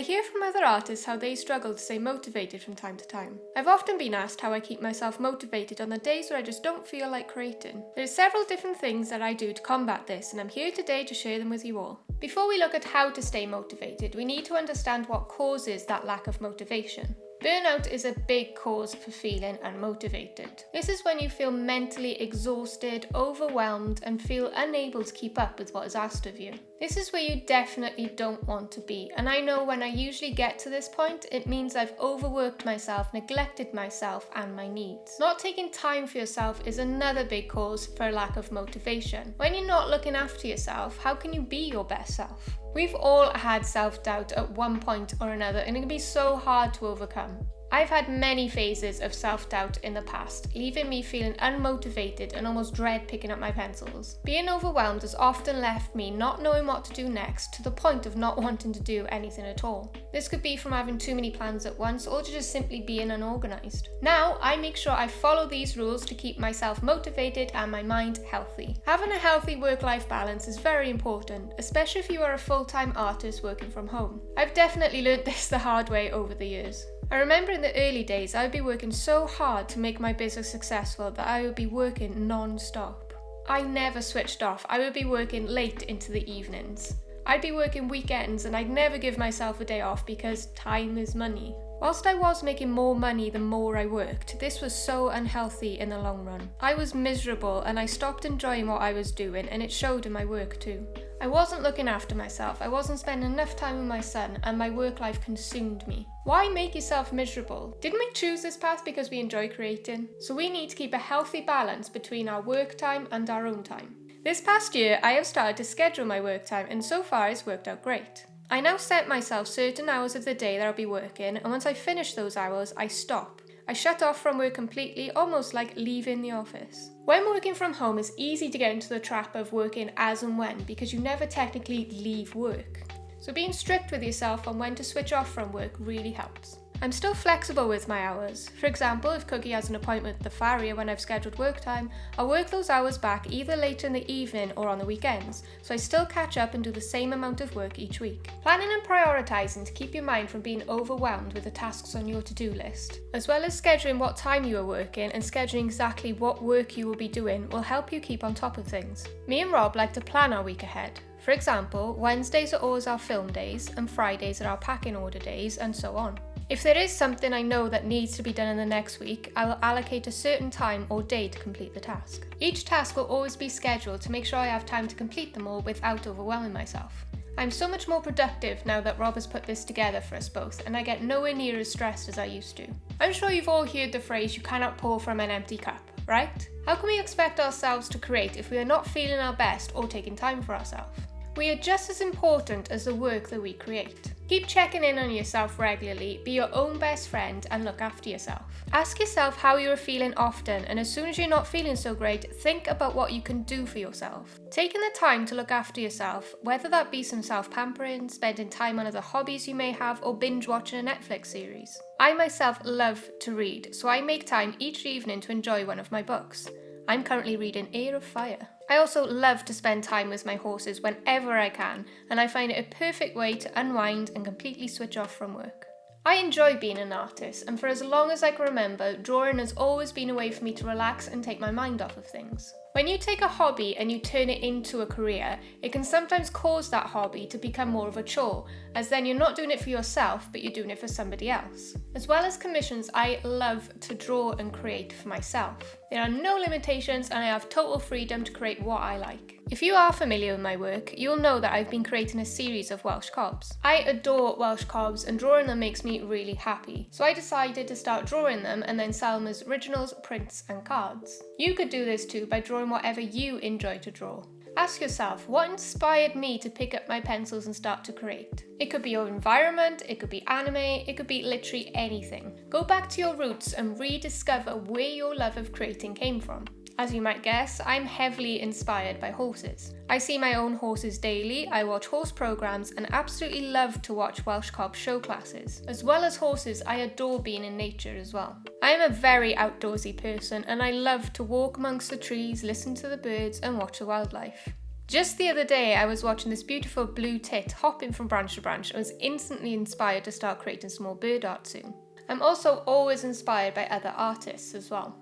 hear from other artists how they struggle to stay motivated from time to time. I've often been asked how I keep myself motivated on the days where I just don't feel like creating. There's several different things that I do to combat this, and I'm here today to share them with you all. Before we look at how to stay motivated, we need to understand what causes that lack of motivation. Burnout is a big cause for feeling unmotivated. This is when you feel mentally exhausted, overwhelmed, and feel unable to keep up with what is asked of you. This is where you definitely don't want to be, and I know when I usually get to this point, it means I've overworked myself, neglected myself and my needs. Not taking time for yourself is another big cause for a lack of motivation. When you're not looking after yourself, how can you be your best self? We've all had self-doubt at one point or another, and it can be so hard to overcome. I've had many phases of self-doubt in the past, leaving me feeling unmotivated and almost dread picking up my pencils. Being overwhelmed has often left me not knowing what to do next, to the point of not wanting to do anything at all. This could be from having too many plans at once, or to just simply being unorganised. Now, I make sure I follow these rules to keep myself motivated and my mind healthy. Having a healthy work-life balance is very important, especially if you are a full-time artist working from home. I've definitely learned this the hard way over the years. I remember in the early days, I would be working so hard to make my business successful that I would be working non-stop. I never switched off. I would be working late into the evenings. I'd be working weekends and I'd never give myself a day off because time is money. Whilst I was making more money the more I worked, this was so unhealthy in the long run. I was miserable and I stopped enjoying what I was doing, and it showed in my work too. I wasn't looking after myself, I wasn't spending enough time with my son, and my work life consumed me. Why make yourself miserable? Didn't we choose this path because we enjoy creating? So we need to keep a healthy balance between our work time and our own time. This past year, I have started to schedule my work time, and so far it's worked out great. I now set myself certain hours of the day that I'll be working, and once I finish those hours, I stop. I shut off from work completely, almost like leaving the office. When working from home, it's easy to get into the trap of working as and when, because you never technically leave work. So being strict with yourself on when to switch off from work really helps. I'm still flexible with my hours. For example, if Cookie has an appointment at the farrier when I've scheduled work time, I'll work those hours back either later in the evening or on the weekends, so I still catch up and do the same amount of work each week. Planning and prioritising to keep your mind from being overwhelmed with the tasks on your to-do list, as well as scheduling what time you are working and scheduling exactly what work you will be doing, will help you keep on top of things. Me and Rob like to plan our week ahead. For example, Wednesdays are always our film days, and Fridays are our packing order days, and so on. If there is something I know that needs to be done in the next week, I will allocate a certain time or day to complete the task. Each task will always be scheduled to make sure I have time to complete them all without overwhelming myself. I'm so much more productive now that Rob has put this together for us both, and I get nowhere near as stressed as I used to. I'm sure you've all heard the phrase, "you cannot pour from an empty cup," right? How can we expect ourselves to create if we are not feeling our best or taking time for ourselves? We are just as important as the work that we create. Keep checking in on yourself regularly, be your own best friend, and look after yourself. Ask yourself how you are feeling often, and as soon as you're not feeling so great, think about what you can do for yourself. Taking the time to look after yourself, whether that be some self-pampering, spending time on other hobbies you may have, or binge watching a Netflix series. I myself love to read, so I make time each evening to enjoy one of my books. I'm currently reading Heir of Fire. I also love to spend time with my horses whenever I can, and I find it a perfect way to unwind and completely switch off from work. I enjoy being an artist, and for as long as I can remember, drawing has always been a way for me to relax and take my mind off of things. When you take a hobby and you turn it into a career, it can sometimes cause that hobby to become more of a chore, as then you're not doing it for yourself, but you're doing it for somebody else. As well as commissions, I love to draw and create for myself. There are no limitations, and I have total freedom to create what I like. If you are familiar with my work, you'll know that I've been creating a series of Welsh cobs. I adore Welsh cobs, and drawing them makes me really happy. So I decided to start drawing them and then sell them as originals, prints and cards. You could do this too by drawing whatever you enjoy to draw. Ask yourself, what inspired me to pick up my pencils and start to create? It could be your environment, it could be anime, it could be literally anything. Go back to your roots and rediscover where your love of creating came from. As you might guess, I'm heavily inspired by horses. I see my own horses daily, I watch horse programs, and absolutely love to watch Welsh cob show classes. As well as horses, I adore being in nature as well. I am a very outdoorsy person, and I love to walk amongst the trees, listen to the birds, and watch the wildlife. Just the other day, I was watching this beautiful blue tit hopping from branch to branch and was instantly inspired to start creating some more bird art soon. I'm also always inspired by other artists as well.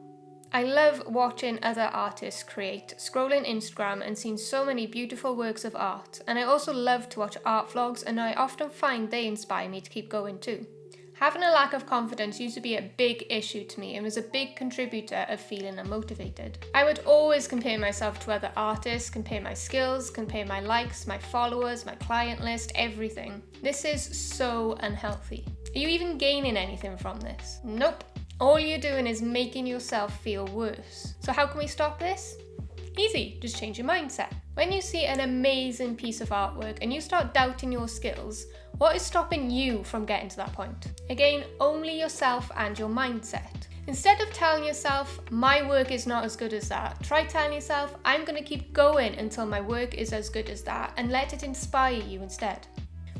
I love watching other artists create, scrolling Instagram and seeing so many beautiful works of art, and I also love to watch art vlogs, and I often find they inspire me to keep going too. Having a lack of confidence used to be a big issue to me and was a big contributor of feeling unmotivated. I would always compare myself to other artists, compare my skills, compare my likes, my followers, my client list, everything. This is so unhealthy. Are you even gaining anything from this? Nope. All you're doing is making yourself feel worse. So how can we stop this? Easy, just change your mindset. When you see an amazing piece of artwork and you start doubting your skills, what is stopping you from getting to that point? Again, only yourself and your mindset. Instead of telling yourself, my work is not as good as that, try telling yourself, I'm going to keep going until my work is as good as that, and let it inspire you instead.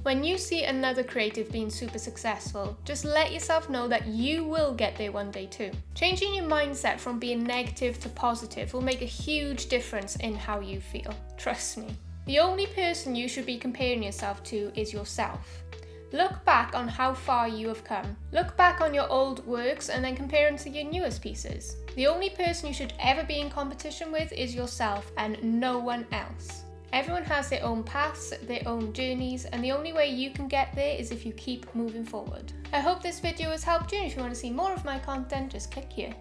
When you see another creative being super successful, just let yourself know that you will get there one day too. Changing your mindset from being negative to positive will make a huge difference in how you feel. Trust me. The only person you should be comparing yourself to is yourself. Look back on how far you have come. Look back on your old works and then compare them to your newest pieces. The only person you should ever be in competition with is yourself and no one else. Everyone has their own paths, their own journeys, and the only way you can get there is if you keep moving forward. I hope this video has helped you, and if you want to see more of my content, just click here.